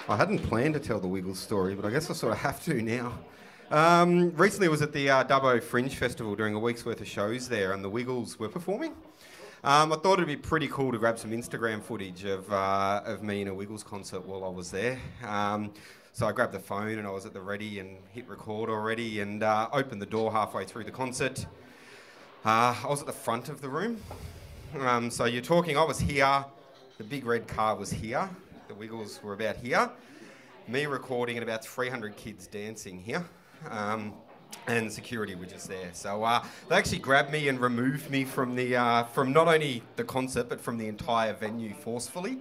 I hadn't planned to tell the Wiggles story, but I guess I sort of have to now. Recently I was at the Dubbo Fringe Festival doing a week's worth of shows there, and the Wiggles were performing. I thought it'd be pretty cool to grab some Instagram footage of me in a Wiggles concert while I was there. So I grabbed the phone and I was at the ready and hit record already and opened the door halfway through the concert. I was at the front of the room. So you're talking, I was here, the big red car was here, the Wiggles were about here, me recording and about 300 kids dancing here. And security were just there. So they actually grabbed me and removed me from from not only the concert but from the entire venue forcefully,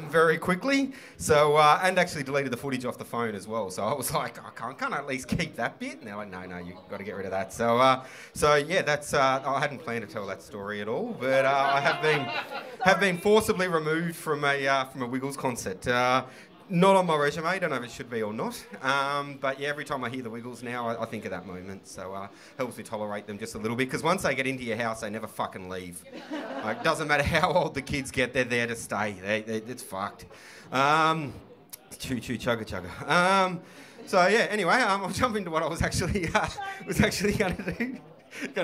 very quickly. So and actually deleted the footage off the phone as well. So I was like, can't I at least keep that bit? And they're like, no, you've got to get rid of that. So yeah, that's I hadn't planned to tell that story at all, but I have been forcibly removed from a Wiggles concert. Not on my resume, don't know if it should be or not. But yeah, every time I hear the Wiggles now, I think of that moment. So helps me tolerate them just a little bit, because once they get into your house, they never fucking leave. Like, doesn't matter how old the kids get, they're there to stay. It's fucked. Choo choo chugga chugga. So yeah, anyway, I'll jump into what I was actually going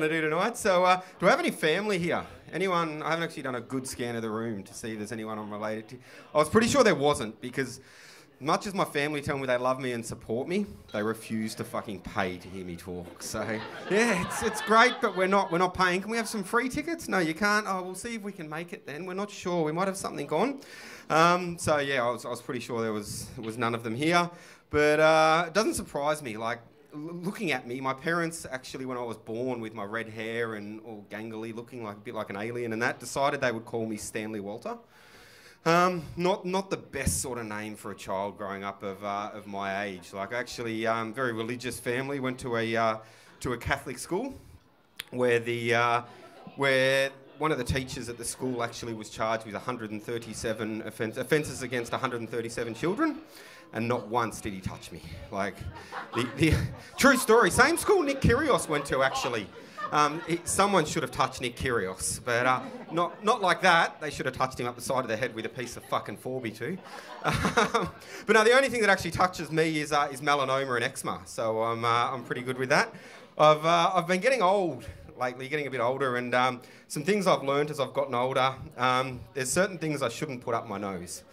to do tonight. So do I have any family here? Anyone? I haven't actually done a good scan of the room to see if there's anyone I'm related to. I was pretty sure there wasn't, because much as my family tell me they love me and support me, they refuse to fucking pay to hear me talk. So yeah, it's great, but we're not paying. Can we have some free tickets? No, you can't. Oh, we'll see if we can make it then. We're not sure. We might have something on. So yeah, I was pretty sure there was none of them here, but it doesn't surprise me. Like, looking at me, my parents actually, when I was born with my red hair and all gangly looking like a bit like an alien and that, decided they would call me Stanley Walter. Not the best sort of name for a child growing up of my age. Like, actually, very religious family, went to a Catholic school where one of the teachers at the school actually was charged with 137 offences against 137 children. And not once did he touch me. Like, the true story, same school Nick Kyrgios went to, actually. Someone should have touched Nick Kyrgios, but not like that. They should have touched him up the side of the head with a piece of fucking 4x2. But no, the only thing that actually touches me is melanoma and eczema, so I'm pretty good with that. I've been getting old lately, getting a bit older, and some things I've learned as I've gotten older, there's certain things I shouldn't put up my nose.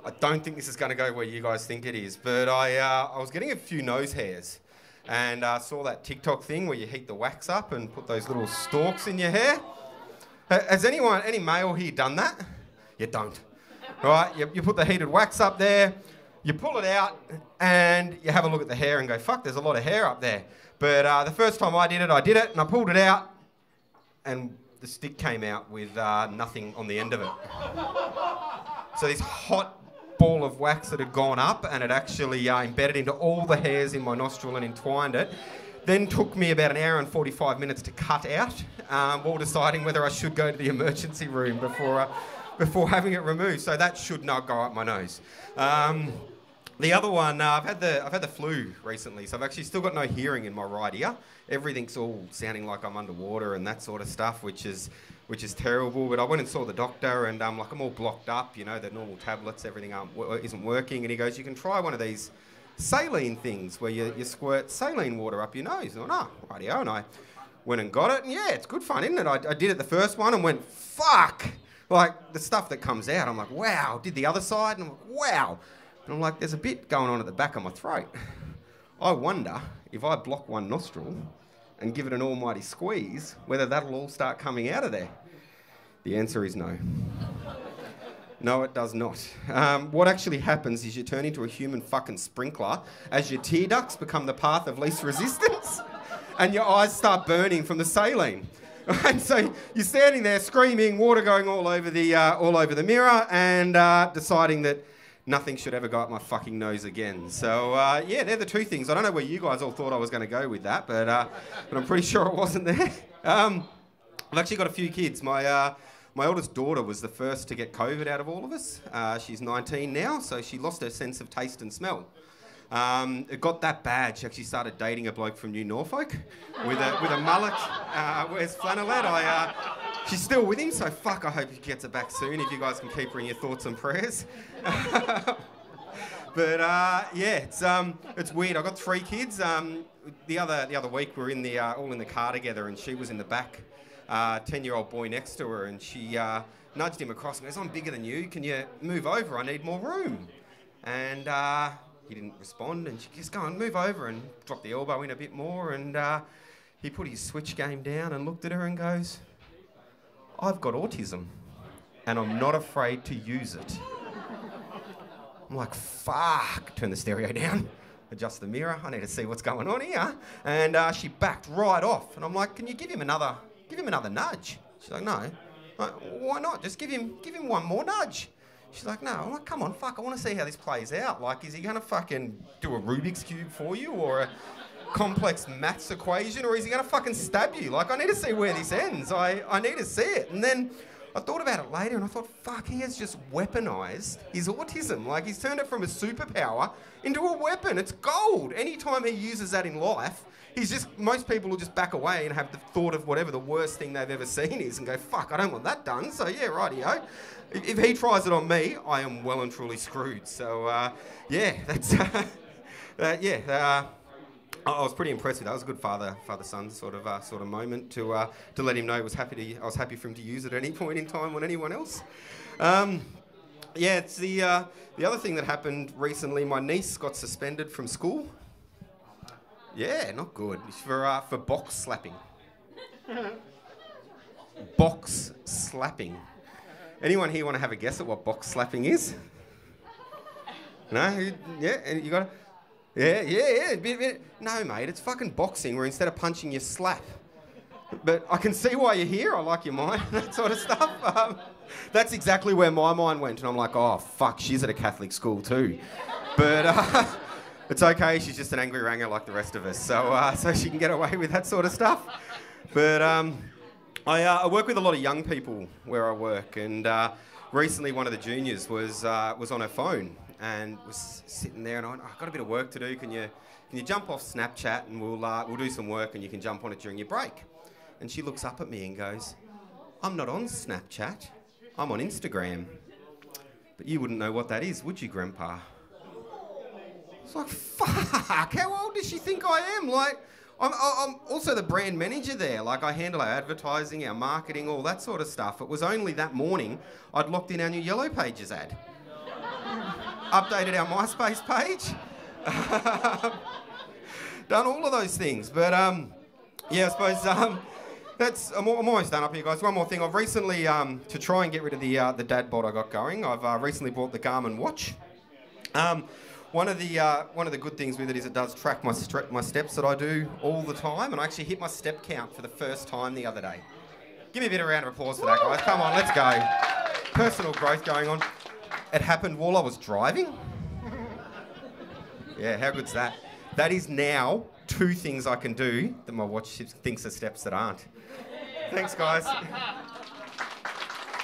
I don't think this is going to go where you guys think it is, but I was getting a few nose hairs, and saw that TikTok thing where you heat the wax up and put those little stalks in your hair. Has any male here done that? You don't. Right? You put the heated wax up there, you pull it out, and you have a look at the hair and go, fuck, there's a lot of hair up there. But the first time I did it, and I pulled it out, and the stick came out with nothing on the end of it. So this hot ball of wax that had gone up, and it actually embedded into all the hairs in my nostril and entwined it. Then took me about an hour and 45 minutes to cut out, while deciding whether I should go to the emergency room before having it removed. So that should not go up my nose. The other one, I've had the flu recently, so I've actually still got no hearing in my right ear. Everything's all sounding like I'm underwater and that sort of stuff, which is terrible. But I went and saw the doctor, and I'm all blocked up, the normal tablets, everything isn't working. And he goes, you can try one of these saline things where you squirt saline water up your nose. And I went, oh, rightio. And I went and got it, and yeah, it's good fun, isn't it? I did it the first one and went, fuck! Like, the stuff that comes out, I'm like, wow. Did the other side, and I'm like, wow. And I'm like, there's a bit going on at the back of my throat. I wonder if I block one nostril and give it an almighty squeeze, whether that'll all start coming out of there. The answer is no. No, it does not. What actually happens is you turn into a human fucking sprinkler as your tear ducts become the path of least resistance and your eyes start burning from the saline. And so you're standing there screaming, water going all over the mirror, and deciding that nothing should ever go up my fucking nose again. So, yeah, they're the two things. I don't know where you guys all thought I was going to go with that, but I'm pretty sure it wasn't there. I've actually got a few kids. My oldest daughter was the first to get COVID out of all of us. She's 19 now, so she lost her sense of taste and smell. It got that bad, she actually started dating a bloke from New Norfolk with a mullet, wears flannelette. she's still with him, so fuck, I hope he gets it back soon. If you guys can keep her in your thoughts and prayers. But yeah, it's weird. I've got 3 kids. The other week we were in the all in the car together, and she was in the back. 10-year-old boy next to her, and she nudged him across and goes, "I'm bigger than you. Can you move over? I need more room." And he didn't respond, and she just go on, move over, and dropped the elbow in a bit more, and he put his switch game down and looked at her and goes, "I've got autism, and I'm not afraid to use it." I'm like, fuck. Turn the stereo down, adjust the mirror. I need to see what's going on here. And she backed right off. And I'm like, "Can you give him another nudge?" She's like, "No." I'm like, "Why not? Just give him one more nudge." She's like, "No." I'm like, "Come on, fuck. I want to see how this plays out. Like, is he going to fucking do a Rubik's Cube for you or a complex maths equation, or is he going to fucking stab you? Like, I need to see where this ends. I need to see it." And then I thought about it later and I thought, fuck, he has just weaponised his autism. Like, he's turned it from a superpower into a weapon. It's gold. Anytime he uses that in life, most people will just back away and have the thought of whatever the worst thing they've ever seen is and go, fuck, I don't want that done. So yeah, rightio. If he tries it on me, I am well and truly screwed. So yeah, that's, I was pretty impressed with that. It was a good father-son sort of moment to let him know I was happy for him to use it at any point in time on anyone else. Yeah, it's the other thing that happened recently. My niece got suspended from school. Yeah, not good. For box slapping. Box slapping. Anyone here want to have a guess at what box slapping is? No? Yeah, you got it? Yeah. No, mate, it's fucking boxing where instead of punching, you slap. But I can see why you're here. I like your mind, that sort of stuff. That's exactly where my mind went. And I'm like, oh, fuck, she's at a Catholic school too. But it's okay. She's just an angry ranger like the rest of us. So she can get away with that sort of stuff. But I work with a lot of young people where I work. And recently one of the juniors was on her phone and was sitting there, and I went, "I've got a bit of work to do. Can you jump off Snapchat and we'll do some work and you can jump on it during your break?" And she looks up at me and goes, "I'm not on Snapchat. I'm on Instagram. But you wouldn't know what that is, would you, Grandpa?" It's like, fuck, how old does she think I am? Like, I'm also the brand manager there. Like, I handle our advertising, our marketing, all that sort of stuff. It was only that morning I'd locked in our new Yellow Pages ad. Updated our MySpace page. Done all of those things. But, yeah, I suppose I'm almost done up here, guys. One more thing. I've recently, to try and get rid of the dad bod I got going, I've recently bought the Garmin watch. One of the good things with it is it does track my steps that I do all the time, and I actually hit my step count for the first time the other day. Give me a bit of a round of applause for that, guys. Come on, let's go. Personal growth going on. It happened while I was driving. Yeah, how good's that? That is now 2 things I can do that my watch thinks are steps that aren't. Thanks, guys.